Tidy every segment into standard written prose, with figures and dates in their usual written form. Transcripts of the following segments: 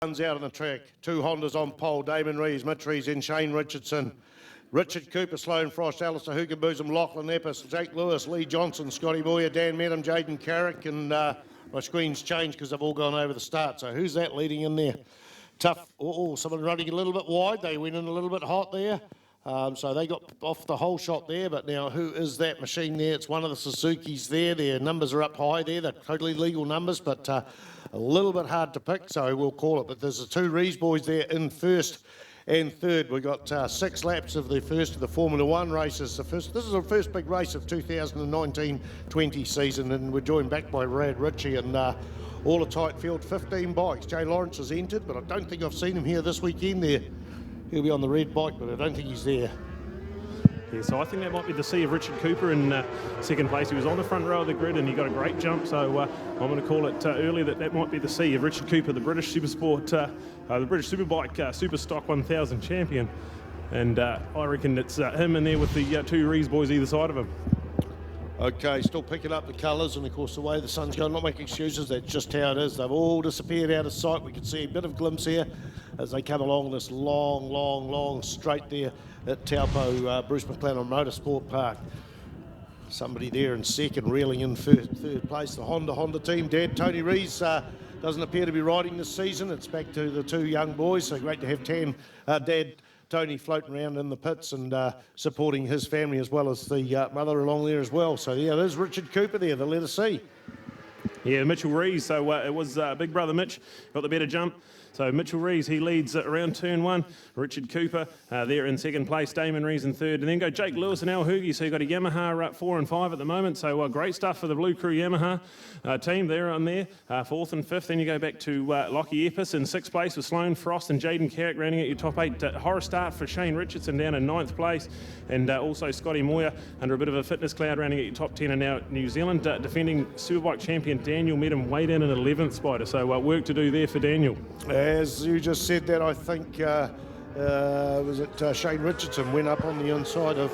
Runs out on the track. Two Hondas on pole. Damon Rees, Mitch Rees and Shane Richardson. Richard Cooper, Sloan Frost, Alistair Hookenboosum, Lachlan Epps, Jake Lewis, Lee Johnson, Scotty Moyer, Dan Medham, Jaden Carrick, and my screen's changed because they've all gone over the start. So who's that leading in there? Tough. Oh, someone running a little bit wide. They went in a little bit hot there. So they got off the whole shot there, but now who is that machine there? It's one of the Suzukis there. Their numbers are up high there. They're totally legal numbers, but a little bit hard to pick, so we'll call it. But there's the two Rees boys there in first and third. We've got 6 laps of the first of the Formula One races. This is the first big race of 2019-20 season, and we're joined back by Brad Ritchie and all a tight field, 15 bikes. Jay Lawrence has entered, but I don't think I've seen him here this weekend there. He'll be on the red bike, but I don't think he's there. Yeah, so I think that might be the C of Richard Cooper in second place. He was on the front row of the grid and he got a great jump, so I'm going to call it early that might be the C of Richard Cooper, the British Supersport, the British Superbike Super Stock 1000 champion. And I reckon it's him in there with the two Rees boys either side of him. Okay, still picking up the colours, and of course the way the sun's going, not making excuses, that's just how it is. They've all disappeared out of sight. We can see a bit of glimpse here as they come along this long straight there at Taupo, Bruce McLennan Motorsport Park. Somebody there in second, reeling in third place, the Honda team. Dad, Tony Rees, doesn't appear to be riding this season. It's back to the two young boys, so great to have Dad Tony floating around in the pits and supporting his family as well as the mother along there as well. So yeah, there's Richard Cooper there, the letter C. Yeah, Mitchell Rees, so it was big brother Mitch, got the better jump. So Mitchell Rees, he leads around turn 1. Richard Cooper there in second place. Damon Rees in third. And then go Jake Lewis and Al Hoogie. So you've got a Yamaha 4 and 5 at the moment. So great stuff for the Blue Crew Yamaha team there on there. 4th and 5th. Then you go back to Lockie Epps in 6th place with Sloan Frost and Jaden Carrick rounding out your top 8. Horror start for Shane Richardson down in 9th place. And also Scotty Moyer under a bit of a fitness cloud rounding out your top 10. And now New Zealand defending Superbike champion Daniel Medham way down in 11th, Spider. So work to do there for Daniel. As you just said that, I think, was it Shane Richardson went up on the inside of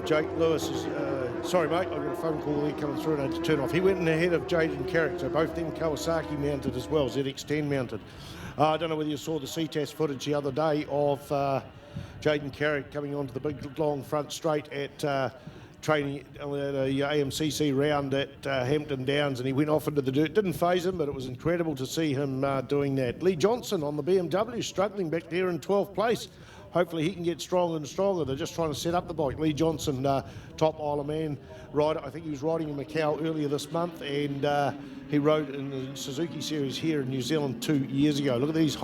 Jake Lewis's. Sorry, mate, I've got a phone call there coming through and I had to turn off. He went in ahead of Jaden Carrick, so both them Kawasaki mounted as well, ZX10 mounted. I don't know whether you saw the Ctas footage the other day of Jaden Carrick coming onto the big long front straight at training at a AMCC round at Hampton Downs, and he went off into the dirt. Didn't faze him, but it was incredible to see him doing that. Lee Johnson on the BMW struggling back there in 12th place. Hopefully he can get stronger and stronger. They're just trying to set up the bike. Lee Johnson, top Isle of Man rider. I think he was riding in Macau earlier this month, and he rode in the SuzukiSeries here in New Zealand 2 years ago. Look at these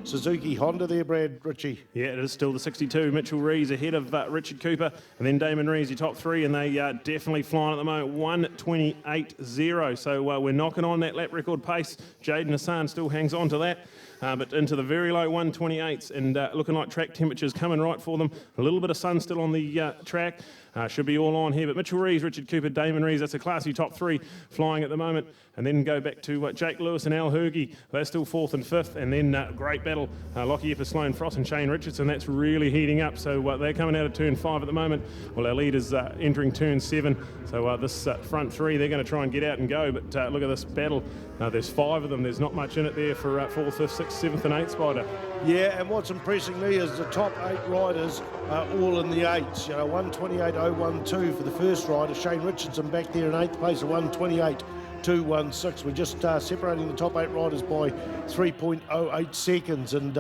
Suzuki Honda there, Brad Ritchie. Yeah, it is still the 62. Mitchell Rees ahead of Richard Cooper, and then Damon Rees, your top 3, and they definitely flying at the moment, 1:28.0. So we're knocking on that lap record pace. Jaden Hassan still hangs on to that. But into the very low 1:28s, and looking like track temperatures coming right for them. A little bit of sun still on the track. Should be all on here. But Mitchell Rees, Richard Cooper, Damon Rees, that's a classy top 3 flying at the moment. And then go back to Jake Lewis and Al Hoogie. They're still 4th and 5th. And then great battle. Lockie Epps, Sloan Frost and Shane Richardson. That's really heating up. So they're coming out of turn 5 at the moment. Well, our leader's entering turn 7. So this front 3, they're going to try and get out and go. But look at this battle. There's 5 of them. There's not much in it there for 4th, 5th, 6th, 7th and 8th, Spider. Yeah, and what's impressing me is the top 8 riders are all in the 8s. You know, 1:28.012 for the first rider. Shane Richardson back there in 8th place at 1:28.216. We're just separating the top 8 riders by 3.08 seconds, and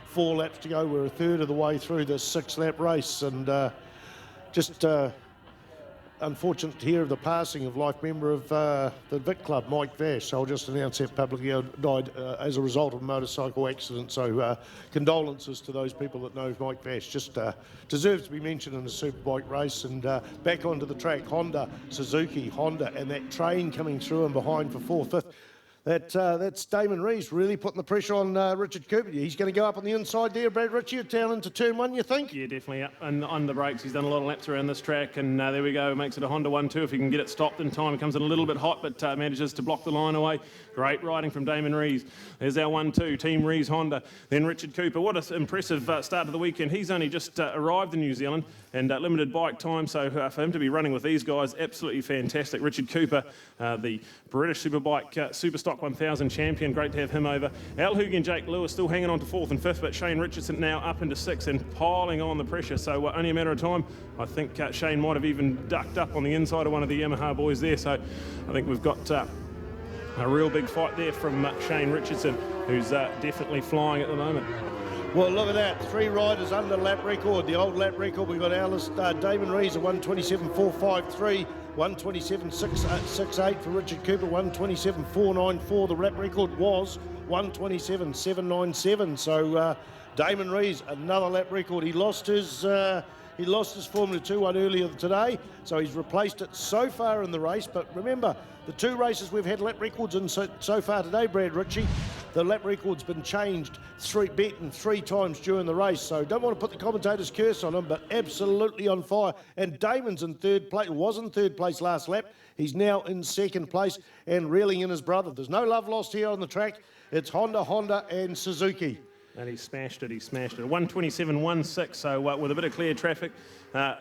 4 laps to go. We're a third of the way through this 6-lap race, and just unfortunate to hear of the passing of life member of the Vic Club, Mike Vash. So I'll just announce that publicly. Died as a result of a motorcycle accident. So condolences to those people that know Mike Vash. Just deserves to be mentioned in a superbike race. And back onto the track, Honda, Suzuki, Honda, and that train coming through and behind for 4th, 5th. That's Damon Rees really putting the pressure on Richard Cooper. He's going to go up on the inside there, Brad Ritchie, down into turn 1, you think? Yeah, definitely up and on the brakes. He's done a lot of laps around this track, and there we go. Makes it a Honda 1-2 if he can get it stopped in time. It comes in a little bit hot, but manages to block the line away. Great riding from Damon Rees. There's our 1-2, Team Rees Honda. Then Richard Cooper. What an impressive start to the weekend. He's only just arrived in New Zealand, and limited bike time, so for him to be running with these guys, absolutely fantastic. Richard Cooper, the British Superbike Superstock Stock 1000 champion. Great to have him over. Al Hugi and Jake Lewis still hanging on to 4th and 5th, but Shane Richardson now up into 6th and piling on the pressure. So only a matter of time. I think Shane might have even ducked up on the inside of one of the Yamaha boys there. So I think we've got a real big fight there from Shane Richardson, who's definitely flying at the moment. Well, look at that. 3 riders under lap record. The old lap record, we've got Damon Rees at 127.453, 127.668 for Richard Cooper, 127.494. The lap record was 127.797. So Damon Rees, another lap record. He lost his Formula 2 one earlier today, so he's replaced it so far in the race. But remember, the 2 races we've had lap records in so far today, Brad Ritchie, the lap record's been changed, beaten 3 times during the race. So don't want to put the commentator's curse on him, but absolutely on fire. And Damon's in 3rd place, was in 3rd place last lap. He's now in 2nd place and reeling in his brother. There's no love lost here on the track. It's Honda, and Suzuki. And he smashed it, 127.16, so with a bit of clear traffic,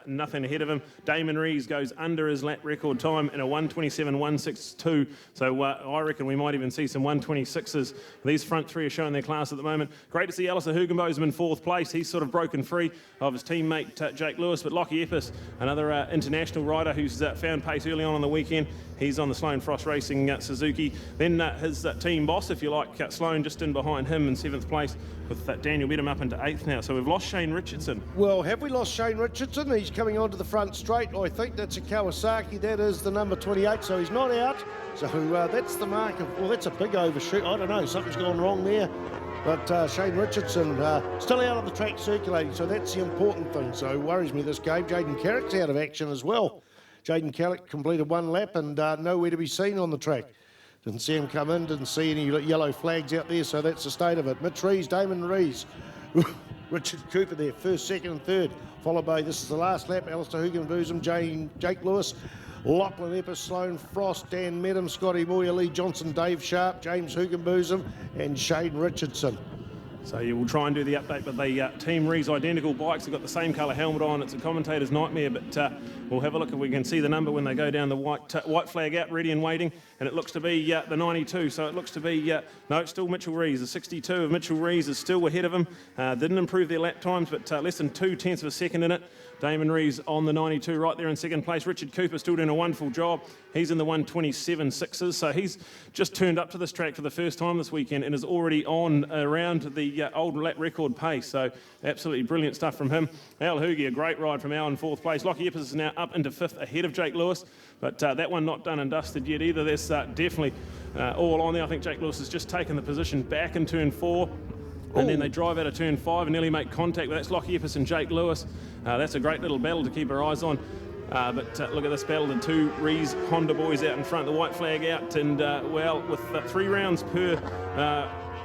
nothing ahead of him. Damon Rees goes under his lap record time in a 127.162, so I reckon we might even see some 126s. These front 3 are showing their class at the moment. Great to see Alistair Hugenbotham in 4th place. He's sort of broken free of his teammate Jake Lewis, but Lockie Epps, another international rider who's found pace early on the weekend, he's on the Sloan Frost Racing Suzuki. Then his team boss, if you like, Sloan just in behind him in 7th place, with Daniel Bedham up into 8th now. So we've lost Shane Richardson. Well, have we lost Shane Richardson? He's coming onto the front straight. I think that's a Kawasaki. That is the number 28, so he's not out. So that's the mark of, well, that's a big overshoot. I don't know, something's gone wrong there. But Shane Richardson still out on the track circulating, so that's the important thing. So worries me this game. Jaden Carrick's out of action as well. Jaden Carrick completed 1 lap and nowhere to be seen on the track. Didn't see him come in, didn't see any yellow flags out there, so that's the state of it. Mitch Rees, Damon Rees, Richard Cooper there, 1st, 2nd and 3rd, followed by, this is the last lap, Alistair Hugenbotham, Jake Lewis, Lachlan Epps, Sloan Frost, Dan Medham, Scotty Moyer, Lee Johnson, Dave Sharp, James Hugenbotham and Shane Richardson. So you will try and do the update, but the Team Rees identical bikes have got the same colour helmet on. It's a commentator's nightmare, but we'll have a look if we can see the number when they go down the white flag out, ready and waiting, and it looks to be the 92. So it looks to be, no, it's still Mitchell Rees. The 62 of Mitchell Rees is still ahead of him. Didn't improve their lap times, but less than 0.2 of a second in it. Damon Rees on the 92 right there in 2nd place. Richard Cooper still doing a wonderful job. He's in the 127.6s, so he's just turned up to this track for the first time this weekend and is already on around the old lap record pace. So absolutely brilliant stuff from him. Al Hugi, a great ride from Al in 4th place. Lockie Epps is now up into 5th ahead of Jake Lewis, but that one not done and dusted yet either. There's definitely all on there. I think Jake Lewis has just taken the position back in turn 4. And then they drive out of turn 5 and nearly make contact. But that's Lockie Epps and Jake Lewis. That's a great little battle to keep our eyes on. But look at this battle, the 2 Rees Honda boys out in front, the white flag out, and well, with 3 rounds per,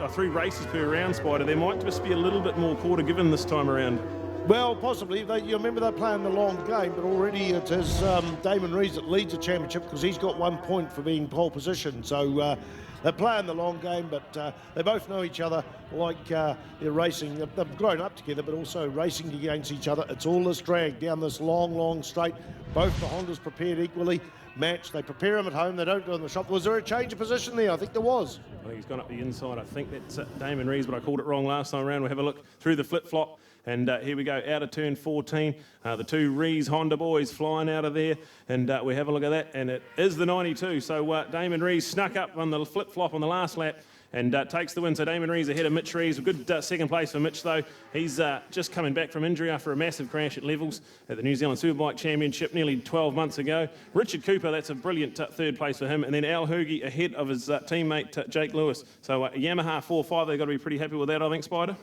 3 races per round, Spider, there might just be a little bit more quarter given this time around. Well, possibly. You remember they're playing the long game, but already it is Damon Rees that leads the championship because he's got 1 point for being pole position. So they're playing the long game, but they both know each other, like they're racing. They've grown up together, but also racing against each other. It's all this drag down this long straight. Both the Hondas prepared equally. Match. They prepare them at home. They don't do it in the shop. Was there a change of position there? I think there was. I think he's gone up the inside. I think that's Damon Rees, but I called it wrong last time around. We'll have a look through the flip-flop. And here we go, out of turn 14. The 2 Rees Honda boys flying out of there. And we have a look at that. And it is the 92. So Damon Rees snuck up on the flip-flop on the last lap and takes the win. So Damon Rees ahead of Mitch Rees. A good 2nd place for Mitch, though. He's just coming back from injury after a massive crash at Levels at the New Zealand Superbike Championship nearly 12 months ago. Richard Cooper, that's a brilliant 3rd place for him. And then Al Hugi ahead of his teammate Jake Lewis. So Yamaha 4-5, they've got to be pretty happy with that, I think, Spider.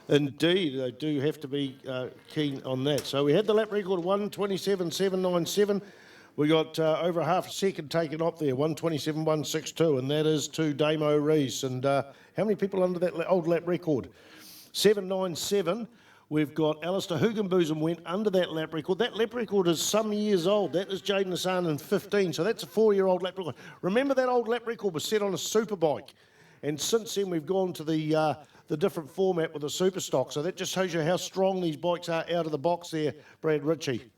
Indeed, they do have to be keen on that. So we had the lap record 127.797. We got over half a second taken off there, 127.162, and that is to Damo Rees. And how many people under that old lap record? 797. We've got Alistair Hugenbotham went under that lap record. That lap record is some years old. That is Jaden Hassan in 15, so that's a 4-year-old lap record. Remember that old lap record was set on a superbike, and since then we've gone to the different format with the super stock. So that just shows you how strong these bikes are out of the box there, Brad Ritchie.